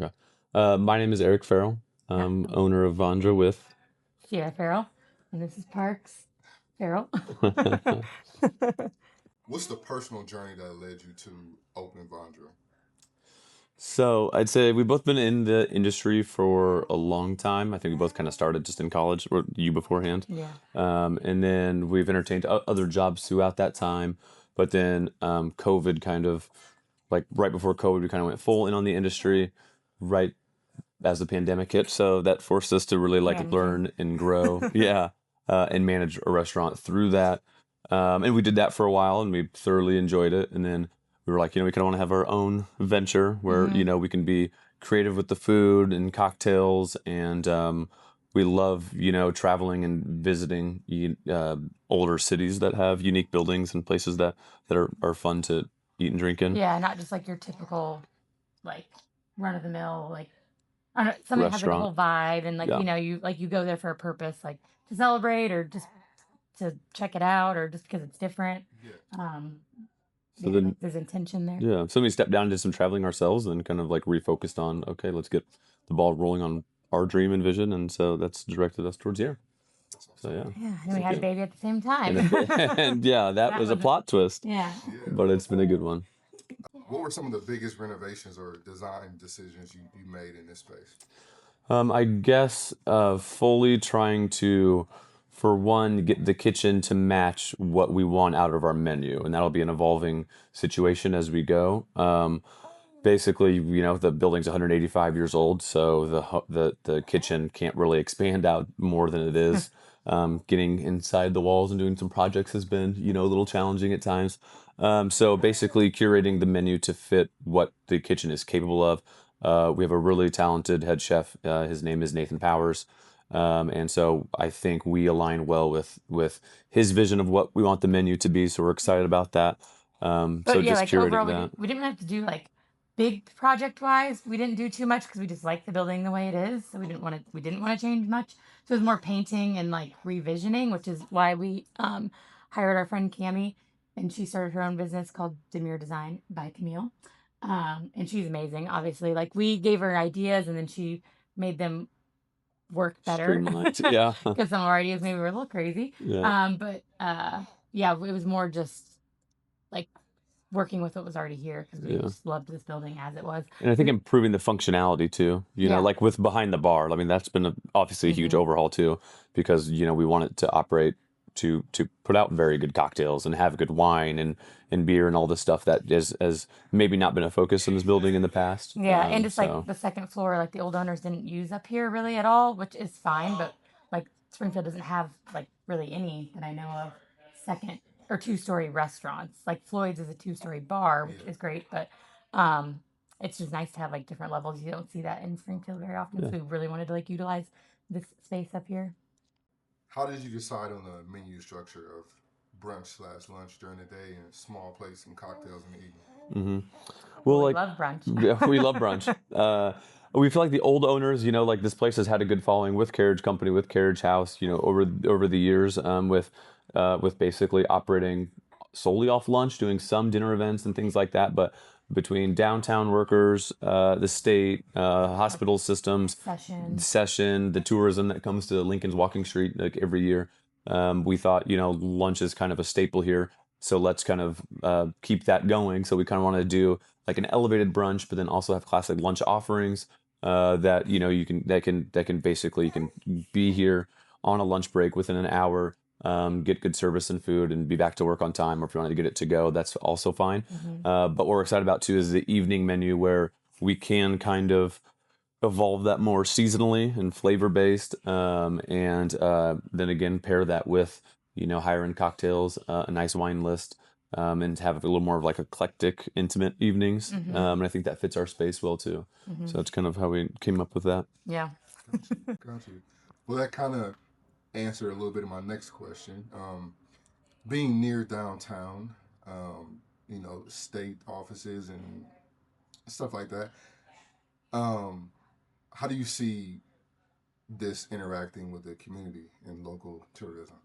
Okay. My name is Eric Farrell. Yeah. I'm owner of Vondra with. Sierra Farrell. And this is Parks Farrell. What's the personal journey that led you to open Vondra? So I'd say we've both been in the industry for a long time. I think we both kind of started just in college, or you beforehand. Yeah. And then we've entertained other jobs throughout that time. But then COVID kind of, like right before COVID, we kind of went full in on the industry right as the pandemic hit. So that forced us to really like Managing. learn and grow. Yeah. And manage a restaurant through that. And we did that for a while and we thoroughly enjoyed it. And then we were like, we kind of want to have our own venture where, Hmm. we can be creative with the food and cocktails. And we love, traveling and visiting older cities that have unique buildings and places that are fun to eat and drink in. Yeah, not just like your typical, like, run of the mill, like, I don't know, something that has like a Restaurant. whole vibe and like, Yeah. you go there for a purpose, like to celebrate or just to check it out or just because it's different. Yeah. Um, So yeah, then like there's intention there. Yeah, so we stepped down and did some traveling ourselves and kind of like refocused on, okay, let's get the ball rolling on our dream and vision. And so that's directed us towards here. That's So awesome. yeah, Yeah, and we thank had a you. baby at the same time. And yeah, that That was a was, plot twist, yeah. Yeah. but it's been a good one. What were some of the biggest renovations or design decisions you made in this space? I guess fully trying to, for one, get the kitchen to match what we want out of our menu, and that'll be an evolving situation as we go. Basically, the building's 185 years old, so the kitchen can't really expand out more than it is. Getting inside the walls and doing some projects has been, a little challenging at times. So basically, curating the menu to fit what the kitchen is capable of. We have a really talented head chef. His name is Nathan Powers. And so I think we align well with his vision of what we want the menu to be. So we're excited about that. So But yeah, just like curating overall, that. we didn't have to do like big project wise. We didn't do too much because we just like the building the way it is. So we didn't want to change much. So it was more painting and like revisioning, which is why we hired our friend Cami, and she started her own business called Demure Design by Camille. And she's amazing. Obviously, like we gave her ideas, and then she made them work better Streamlined. Yeah. because some of our ideas maybe were a little crazy. Yeah. But yeah, it was more just like working with what was already here because we Yeah. just loved this building as it was. And I think improving the functionality too, Yeah. like with behind the bar. I mean, that's been obviously a huge Hmm. overhaul too, because, we want it to operate to put out very good cocktails and have good wine and beer and all this stuff that has maybe not been a focus in this building in the past. Yeah, and just like So the second floor, like the old owners didn't use up here really at all, which is fine. But like Springfield doesn't have like really any that I know of second or two-story restaurants. Like Floyd's is a two-story bar, which Yeah. is great, but um, it's just nice to have like different levels. You don't see that in Springfield very often, so yeah. we really wanted to like utilize this space up here. How did you decide on the menu structure of brunch/lunch during the day and small plates and cocktails in the evening? hmm Well, Well, we like, love brunch. yeah, we love brunch. We feel like the old owners, like this place has had a good following with Carriage Company, with Carriage House, over the years, with basically operating solely off lunch, doing some dinner events and things like that. But between downtown workers, the state, hospital systems, Session. session, the tourism that comes to Lincoln's Walking Street like every year, we thought, lunch is kind of a staple here. So let's kind of keep that going. So we kind of want to do like an elevated brunch, but then also have classic lunch offerings that you can basically you can be here on a lunch break within an hour, get good service and food, and be back to work on time. Or if you want to get it to go, that's also fine. Hmm. But what we're excited about too is the evening menu where we can kind of evolve that more seasonally and flavor based, and then again pair that with higher end cocktails, a nice wine list, and have a little more of like eclectic, intimate evenings. Hmm. And I think that fits our space well too. Hmm. So that's kind of how we came up with that. Yeah. Gotcha. Gotcha. Well, that kind of answered a little bit of my next question. Being near downtown, state offices and stuff like that. Um, how do you see this interacting with the community and local tourism?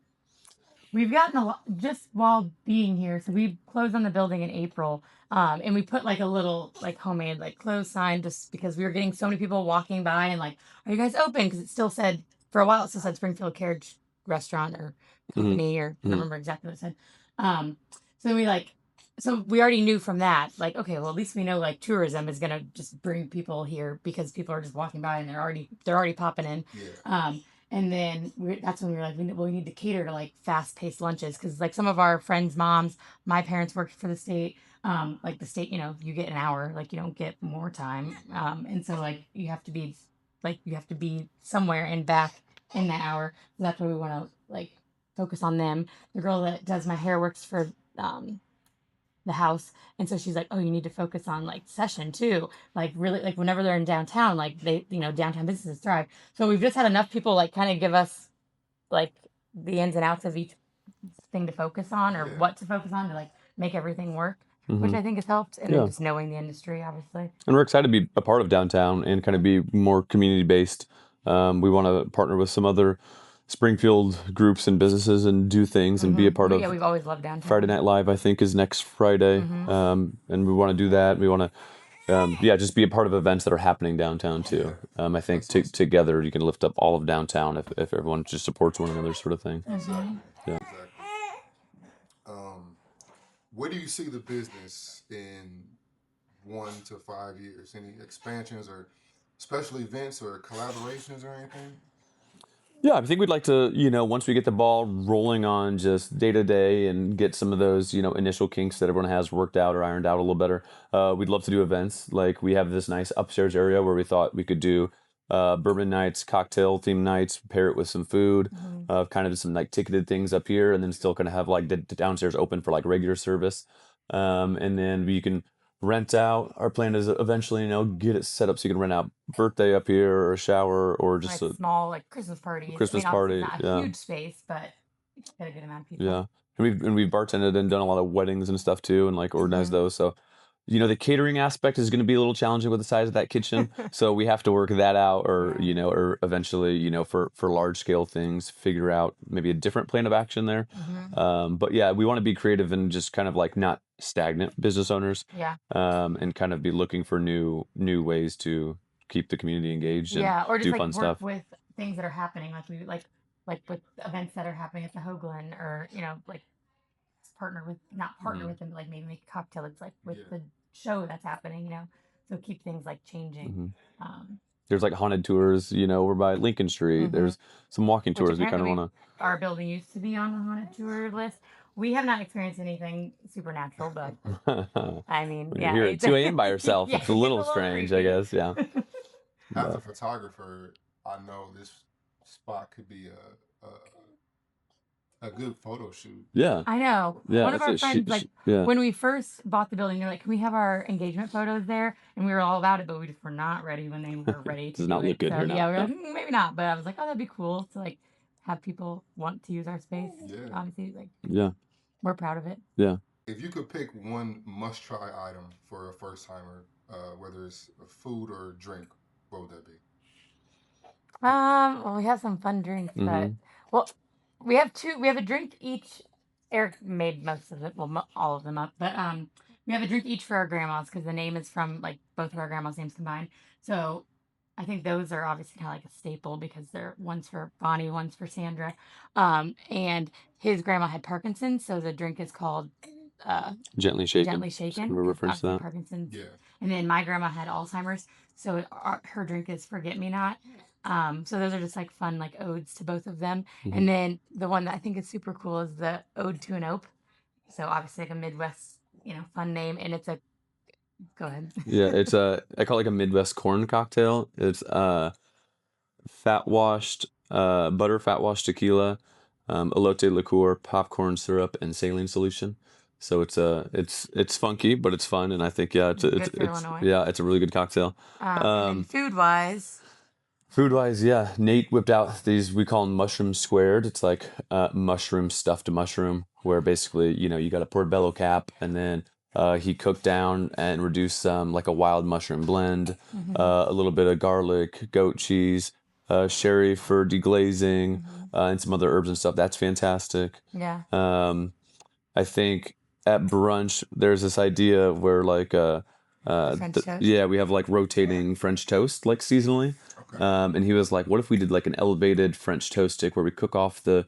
We've gotten a lot just while being here. So we closed on the building in April, and we put like a little like homemade like closed sign just because we were getting so many people walking by and like, are you guys open? Because it still said for a while it still said Springfield Carriage Restaurant or Hmm. Company or I don't Hmm. remember exactly what it said. Um, so we like so we already knew from that like okay well at least we know like tourism is gonna just bring people here because people are just walking by and they're already popping in. Yeah. And then that's when we were like, we need to cater to like fast paced lunches because like some of our friends' moms, my parents worked for the state. Like the state, you get an hour, like you don't get more time. And so like you have to be somewhere and back in that hour. So that's why we want to like focus on them. The girl that does my hair works for um, the house, and so she's like, oh, you need to focus on like session too, like really like whenever they're in downtown, like they downtown businesses thrive. So we've just had enough people like kind of give us like the ins and outs of each thing to focus on or Yeah. what to focus on to like make everything work, which Hmm. I think has helped, and then Yeah. just knowing the industry obviously. And we're excited to be a part of downtown and kind of be more community based. We want to partner with some other Springfield groups and businesses and do things and be a part Yeah, of we've always loved downtown. Friday Night Live, I think, is next Friday. And we want to do that. We want to, just be a part of events that are happening downtown too. I think That's awesome. together you can lift up all of downtown if everyone just supports one another, sort of thing. Exactly. Yeah. Exactly. Where do you see the business in 1 to 5 years? Any expansions or special events or collaborations or anything? Yeah, I think we'd like to, once we get the ball rolling on just day to day and get some of those, initial kinks that everyone has worked out or ironed out a little better, we'd love to do events. Like we have this nice upstairs area where we thought we could do bourbon nights, cocktail theme nights, pair it with some food, kind of some like ticketed things up here, and then still kind of have like the downstairs open for like regular service. And then we can rent out. Our plan is eventually, get it set up so you can rent out birthday up here or a shower or just Like a small like Christmas parties. Christmas I mean, obviously party. it's not a Yeah, huge space, but get a good amount of people. yeah. And we've bartended and done a lot of weddings and stuff too, and like organized those. So, the catering aspect is going to be a little challenging with the size of that kitchen. So we have to work that out, or Yeah. or eventually, for large scale things, figure out maybe a different plan of action there. But yeah, we want to be creative and just kind of like not stagnant business owners. Yeah. And kind of be looking for new ways to keep the community engaged and Yeah, or just do like fun work stuff. with things that are happening, like with events that are happening at the Hoagland, or like partner with not partner with them, but like maybe make a cocktail. It's like with Yeah. the show that's happening, so keep things like changing. Hmm. Um, There's like haunted tours, over by Lincoln Street. There's some walking which tours we kind apparently of want our building used to be on the haunted tour list. We have not experienced anything supernatural, but to. I mean, When you're yeah, here at 2 a.m. by yourself, yeah, it's a little it's a little strange, I creepy. guess. Yeah. As a But photographer, I know this spot could be a good photo shoot. yeah, I know. yeah. One of our friends, like yeah. when we first bought the building, they're like, "Can we have our engagement photos there?" And we were all about it, but we just were not ready when they were ready to Does do not look it. good So here yeah, now. we were No. like, maybe not. But I was like, "Oh, that'd be cool to like have people want to use our space." Yeah. Obviously, like Yeah, we're proud of it. yeah. If you could pick one must-try item for a first-timer, whether it's a food or a drink, what would that be? Well, we have some fun drinks, but well, we have two. We have a drink each. Eric made most of it, well, all of them up, but we have a drink each for our grandmas because the name is from like both of our grandmas' names combined. So I think those are obviously kind of like a staple because they're one's for Bonnie, one's for Sandra, and his grandma had Parkinson's, so the drink is called Gently shaken. Gently Shaken. We're reference to Obviously that. Parkinson's. Yeah. And then my grandma had Alzheimer's, so her drink is Forget Me Not. So those are just like fun like odes to both of them. And then the one that I think is super cool is the Ode to an Ope. So obviously like a Midwest, fun name, and it's a. Go ahead. Yeah, it's I call it like a Midwest corn cocktail. It's butter fat washed tequila, elote liqueur, popcorn syrup, and saline solution. So it's funky, but it's fun, and I think it's Good for Illinois. yeah, it's a really good cocktail. And then food wise. Food wise, yeah, Nate whipped out these, we call them mushroom squared. It's like mushroom stuffed mushroom, where basically you got a portobello cap, and then he cooked down and reduced some like a wild mushroom blend, a little bit of garlic, goat cheese, sherry for deglazing, and some other herbs and stuff. That's fantastic. Yeah. I think at brunch there's this idea where like French toast? yeah, we have like rotating French toast like seasonally. Okay. And he was like, what if we did like an elevated French toast stick where we cook off the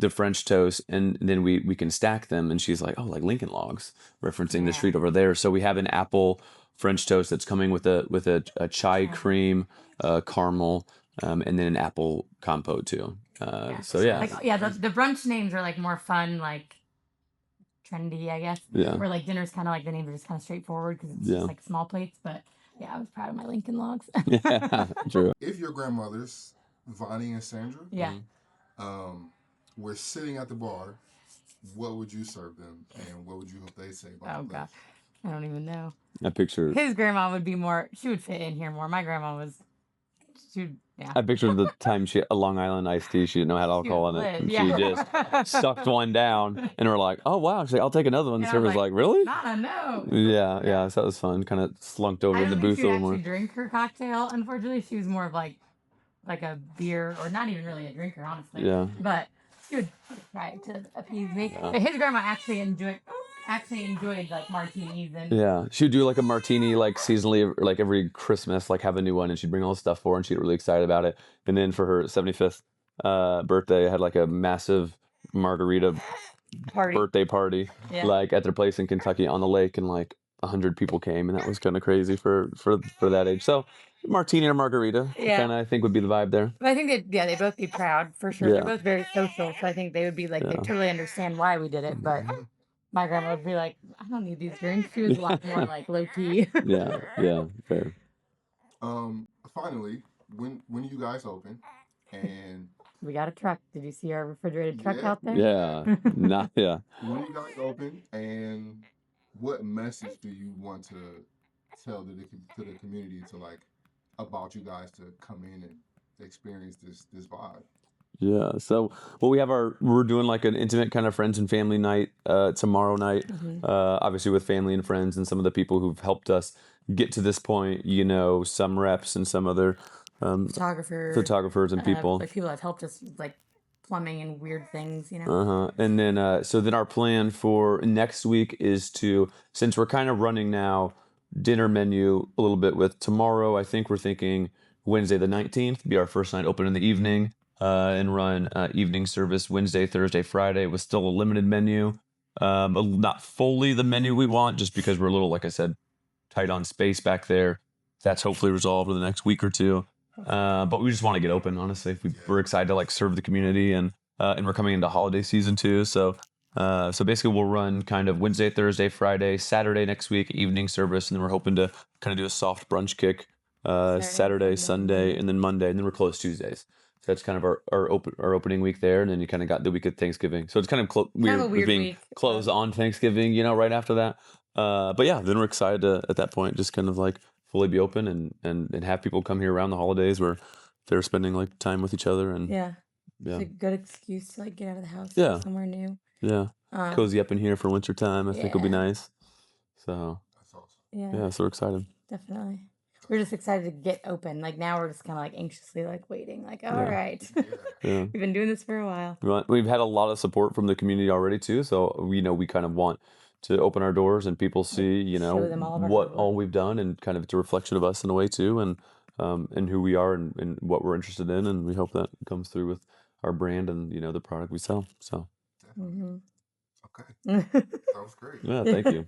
French toast and then we can stack them? And she's like, oh, like Lincoln Logs, referencing the street over there. So we have an apple French toast that's coming with a chai cream, caramel, and then an apple compote too. So yeah, Like, yeah, the brunch names are like more fun, like trendy, I guess. Yeah. Where like dinner's kind of like the names are just kind of straightforward because it's just like small plates. But yeah, I was proud of my Lincoln Logs. yeah, true. If your grandmothers, Vonnie and Sandra, Yeah. were sitting at the bar, what would you serve them, and what would you hope they say about Oh the place? gosh, I don't even know. I picture His grandma would be more. She would fit in here more. My grandma was. Yeah. I pictured the time she a Long Island iced tea. She didn't know how alcohol in it. And Yeah. she just sucked one down, and we're like, "Oh wow!" She's like, "I'll take another one." The And I'm server's like, "Really?" Nana, no. Yeah. So that was fun. Kind of slunked over I in the don't think booth she a would little actually more. drink her cocktail. Unfortunately, she was more of like a beer, or not even really a drinker, honestly. Yeah. But she would try to appease me. But his grandma actually enjoyed like martinis and. Yeah, she would do like a martini like seasonally, or like every Christmas, like have a new one, and she'd bring all the stuff for her, and she'd get really excited about it. And then for her 75th birthday, I had like a massive margarita birthday party, Yeah. like at their place in Kentucky on the lake, and like 100 people came, and that was kind of crazy for that age. So martini or margarita, kind of I think would be the vibe there. But I think they'd both be proud for sure. Yeah. They're both very social, so I think they would be like they totally understand why we did it. But my grandma would be like, I don't need these drinks. She was a lot more like low key. Yeah, fair. Finally, when you guys open, and We got a truck. Did you see our refrigerated truck out there? Yeah, when you guys open, and what message do you want to tell to the community about you guys to come in and experience this vibe? Yeah. So, well, we're doing like an intimate kind of friends and family night tomorrow night. Obviously with family and friends and some of the people who've helped us get to this point. Some reps and some other photographers and people. Like people that have helped us with like plumbing and weird things. And then so then our plan for next week is to, since we're kind of running now dinner menu a little bit with tomorrow, I think we're thinking Wednesday the 19th be our first night open in the evening. And run evening service Wednesday, Thursday, Friday with still a limited menu. Not fully the menu we want, just because we're a little, like I said, tight on space back there. That's hopefully resolved in the next week or two. But we just want to get open, honestly. We're excited to like serve the community, and we're coming into holiday season too. So basically we'll run kind of Wednesday, Thursday, Friday, Saturday next week, evening service, and then we're hoping to kind of do a soft brunch kick Saturday, Sunday, and then Monday, and then we're closed Tuesdays. So that's kind of our opening week there, and then you kind of got the week of Thanksgiving. So it's kind of weird being week. closed on Thanksgiving, right after that. But yeah, then we're excited to at that point just kind of like fully be open and have people come here around the holidays where they're spending like time with each other and It's a good excuse to like get out of the house. Yeah. Somewhere new. Yeah. Cozy up in here for winter time. I think will be nice. So That's awesome. yeah, so we're excited. Definitely. We're just excited to get open. Like now we're just kind of like anxiously like waiting. Like, all right. Yeah. We've been doing this for a while. We've had a lot of support from the community already too. So we kind of want to open our doors and people see, show them all of our what hard all we've done, and kind of it's a reflection of us in a way too, and who we are and what we're interested in, and we hope that comes through with our brand and the product we sell. So Okay, that was great. yeah, thank you.